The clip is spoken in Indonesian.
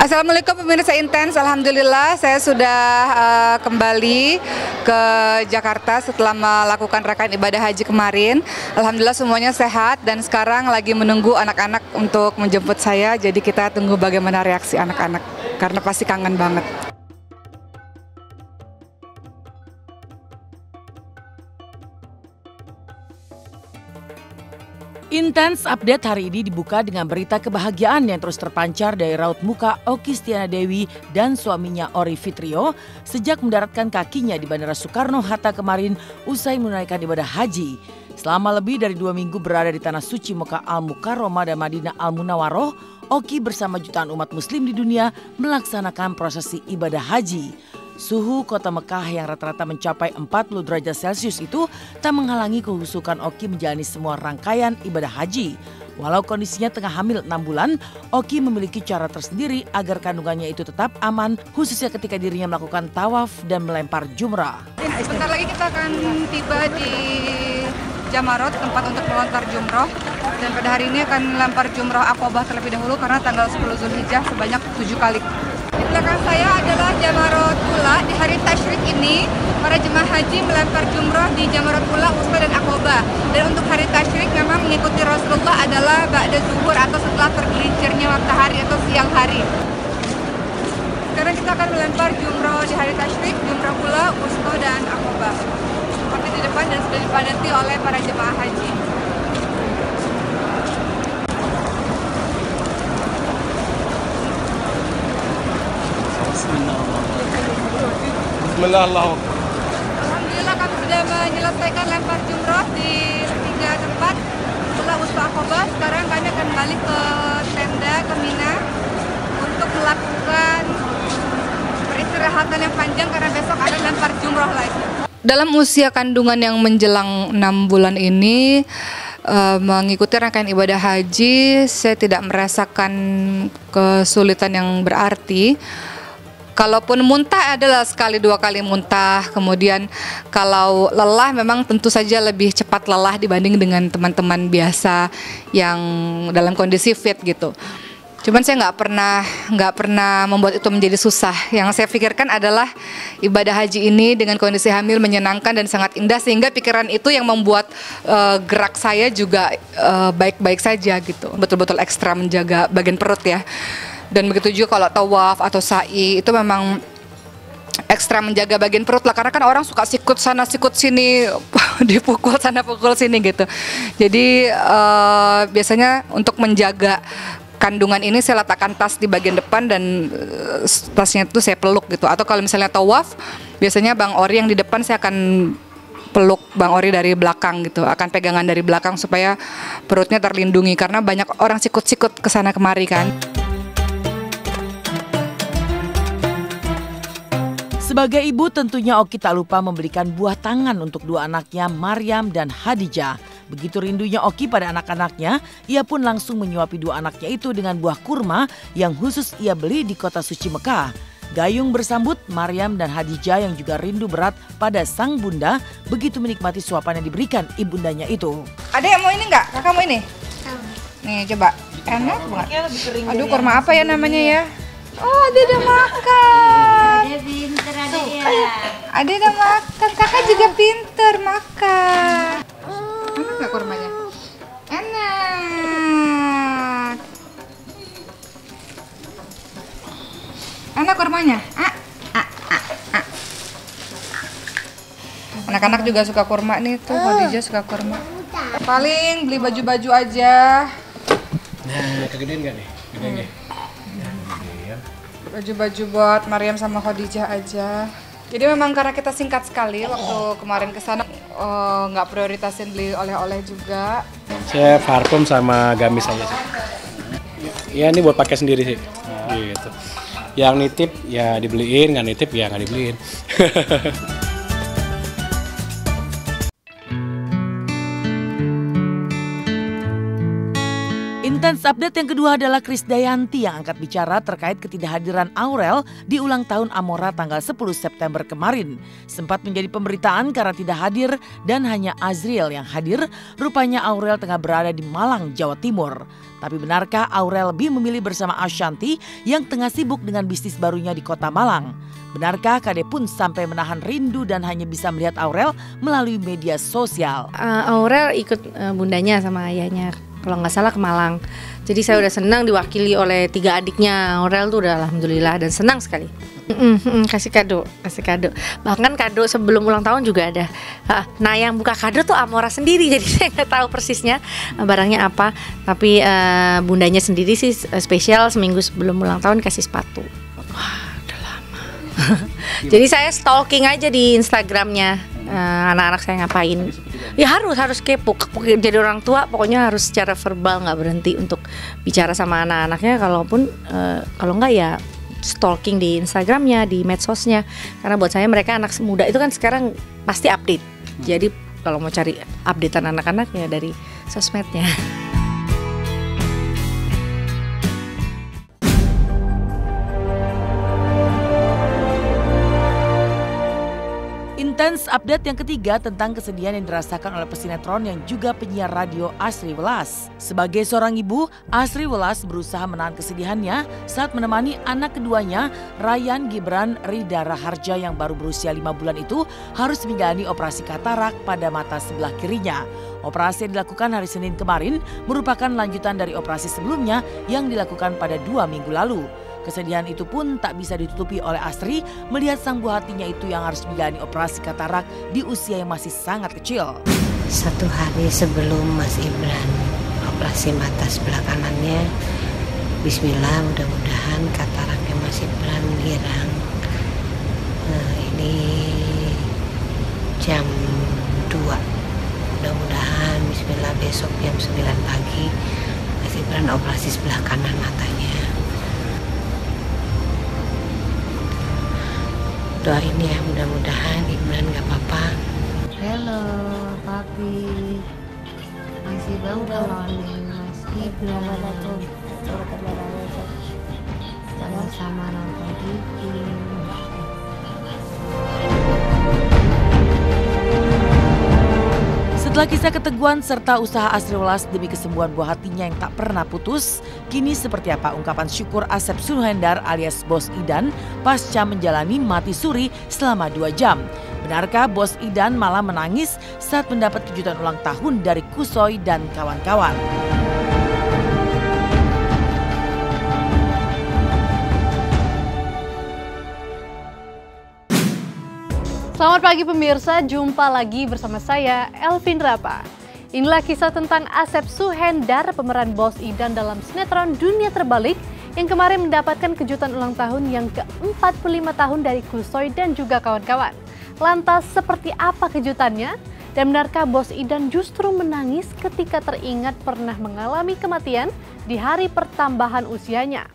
Assalamualaikum pemirsa Intens, Alhamdulillah saya sudah kembali ke Jakarta setelah melakukan rangkaian ibadah haji kemarin. Alhamdulillah semuanya sehat dan sekarang lagi menunggu anak-anak untuk menjemput saya. Jadi kita tunggu bagaimana reaksi anak-anak karena pasti kangen banget. Intens Update hari ini dibuka dengan berita kebahagiaan yang terus terpancar dari raut muka Okky Stiana Dewi dan suaminya Ori Fitrio sejak mendaratkan kakinya di Bandara Soekarno-Hatta kemarin usai menunaikan ibadah haji. Selama lebih dari 2 minggu berada di Tanah Suci Mekah Al-Mukarramah dan Madinah Al-Munawwaroh, Okky bersama jutaan umat muslim di dunia melaksanakan prosesi ibadah haji. Suhu kota Mekah yang rata-rata mencapai 40 derajat Celcius itu tak menghalangi kehusukan Okky menjalani semua rangkaian ibadah haji. Walau kondisinya tengah hamil 6 bulan, Okky memiliki cara tersendiri agar kandungannya itu tetap aman, khususnya ketika dirinya melakukan tawaf dan melempar jumrah. Sebentar lagi kita akan tiba di Jamarot, tempat untuk melontar jumroh. Dan pada hari ini akan melempar jumroh Aqobah terlebih dahulu karena tanggal 10 Zulhijjah sebanyak 7 kali. Di belakang saya adalah Jamarot Ula. Di hari Tasyrik ini, para jemaah haji melempar jumroh di Jamarot Ula, Wusta dan Aqobah. Dan untuk hari Tasyrik memang mengikuti Rasulullah adalah ba'da zuhur atau setelah tergelincirnya matahari atau siang hari. Sekarang kita akan melempar jumroh di hari Tasyrik, jumroh Ula, Wusta dan Aqobah. Seperti di depan dan sudah dipadati oleh para jemaah haji. Bismillahirrahmanirrahim. Alhamdulillah kami sudah menyelesaikan lempar jumroh di 3 tempat setelah Wusta Aqobah. Sekarang kami akan balik ke tenda ke Mina untuk melakukan peristirahatan yang panjang karena besok ada lempar jumroh lagi. Dalam usia kandungan yang menjelang 6 bulan ini, mengikuti rangkaian ibadah haji, saya tidak merasakan kesulitan yang berarti. Kalaupun muntah adalah sekali 2 kali muntah, kemudian kalau lelah memang tentu saja lebih cepat lelah dibanding dengan teman-teman biasa yang dalam kondisi fit gitu. Cuman saya nggak pernah membuat itu menjadi susah. Yang saya pikirkan adalah ibadah haji ini dengan kondisi hamil menyenangkan dan sangat indah, sehingga pikiran itu yang membuat gerak saya juga baik-baik saja gitu. Betul-betul ekstra menjaga bagian perut ya. Dan begitu juga kalau tawaf atau sa'i itu memang ekstra menjaga bagian perut lah, karena kan orang suka sikut sana sikut sini, dipukul sana pukul sini gitu. Jadi biasanya untuk menjaga kandungan ini saya letakkan tas di bagian depan dan tasnya itu saya peluk gitu. Atau kalau misalnya tawaf, biasanya Bang Ori yang di depan saya akan peluk Bang Ori dari belakang gitu, akan pegangan dari belakang supaya perutnya terlindungi karena banyak orang sikut-sikut kesana kemari kan. Sebagai ibu tentunya Okky tak lupa membelikan buah tangan untuk 2 anaknya Maryam dan Hadijah. Begitu rindunya Okky pada anak-anaknya, ia pun langsung menyuapi 2 anaknya itu dengan buah kurma yang khusus ia beli di kota suci Mekah. Gayung bersambut, Maryam dan Hadijah yang juga rindu berat pada sang bunda begitu menikmati suapan yang diberikan ibundanya itu. Ada yang mau ini nggak? Kakak mau ini? Nih coba, enak banget. Aduh, kurma apa ya namanya ya? Oh, Ade udah makan. Ade pinter Ade ya. Ade udah makan, kakak juga pinter makan. Enak nggak kurmanya? Enak. Enak kurmanya? Anak-anak juga suka kurma nih tuh, Khadijah suka kurma. Paling beli baju-baju aja. Nah, kegedean nggak nih? Gede nggak? Baju-baju buat Maryam sama Khadijah aja. Jadi memang karena kita singkat sekali waktu kemarin kesana, nggak prioritasin beli oleh-oleh juga. Saya parfum sama gamis aja sih. Ya ini buat pakai sendiri sih. Gitu. Yang nitip ya dibeliin, nggak nitip ya nggak dibeliin. Intens Update yang kedua adalah Krisdayanti yang angkat bicara terkait ketidakhadiran Aurel di ulang tahun Amora tanggal 10 September kemarin. Sempat menjadi pemberitaan karena tidak hadir dan hanya Azriel yang hadir, rupanya Aurel tengah berada di Malang, Jawa Timur. Tapi benarkah Aurel lebih memilih bersama Ashanty yang tengah sibuk dengan bisnis barunya di Kota Malang? Benarkah Kade pun sampai menahan rindu dan hanya bisa melihat Aurel melalui media sosial? Aurel ikut bundanya sama ayahnya, kalau nggak salah ke Malang. Jadi saya udah senang diwakili oleh 3 adiknya. Aurel tuh udah alhamdulillah dan senang sekali. Kasih kado. Bahkan kado sebelum ulang tahun juga ada. Nah yang buka kado tuh Amora sendiri, jadi saya nggak tahu persisnya barangnya apa. Tapi bundanya sendiri sih spesial seminggu sebelum ulang tahun kasih sepatu. Wah udah lama. Jadi saya stalking aja di Instagramnya anak-anak saya ngapain. Ya harus kepo. Jadi orang tua pokoknya harus secara verbal, nggak berhenti untuk bicara sama anak-anaknya. Kalau nggak ya stalking di Instagramnya, di medsosnya. Karena buat saya mereka anak muda itu kan sekarang pasti update. Jadi kalau mau cari updatean anak-anak ya dari sosmednya. Intens update yang ketiga tentang kesedihan yang dirasakan oleh pesinetron yang juga penyiar radio Asri Welas. Sebagai seorang ibu, Asri Welas berusaha menahan kesedihannya saat menemani anak keduanya, Ryan Gibran Rida Raharja yang baru berusia 5 bulan itu harus menjalani operasi katarak pada mata sebelah kirinya. Operasi yang dilakukan hari Senin kemarin merupakan lanjutan dari operasi sebelumnya yang dilakukan pada 2 minggu lalu. Kesedihan itu pun tak bisa ditutupi oleh Asri melihat sang buah hatinya itu yang harus menjalani operasi katarak di usia yang masih sangat kecil. 1 hari sebelum Mas Ibran operasi mata sebelah kanannya, bismillah mudah-mudahan kataraknya Mas Ibran hilang. Nah ini jam 2, mudah-mudahan bismillah besok jam 9 pagi Mas Ibran operasi sebelah kanan matanya. Doain ya mudah-mudahan Ibran gak apa-apa. Halo papi, masih bangga lawanin Mas Ibran. Sama-sama nonton TV. Setelah kisah keteguhan serta usaha Asri Welas demi kesembuhan buah hatinya yang tak pernah putus, kini seperti apa ungkapan syukur Asep Suhendar alias Bos Idan pasca menjalani mati suri selama 2 jam? Benarkah Bos Idan malah menangis saat mendapat kejutan ulang tahun dari Kusoi dan kawan-kawan? Selamat pagi pemirsa, jumpa lagi bersama saya Elvin Rapa. Inilah kisah tentang Asep Suhendar, pemeran Bos Idan dalam sinetron Dunia Terbalik yang kemarin mendapatkan kejutan ulang tahun yang ke-45 tahun dari Kusoi dan juga kawan-kawan. Lantas seperti apa kejutannya? Dan benarkah Bos Idan justru menangis ketika teringat pernah mengalami kematian di hari pertambahan usianya?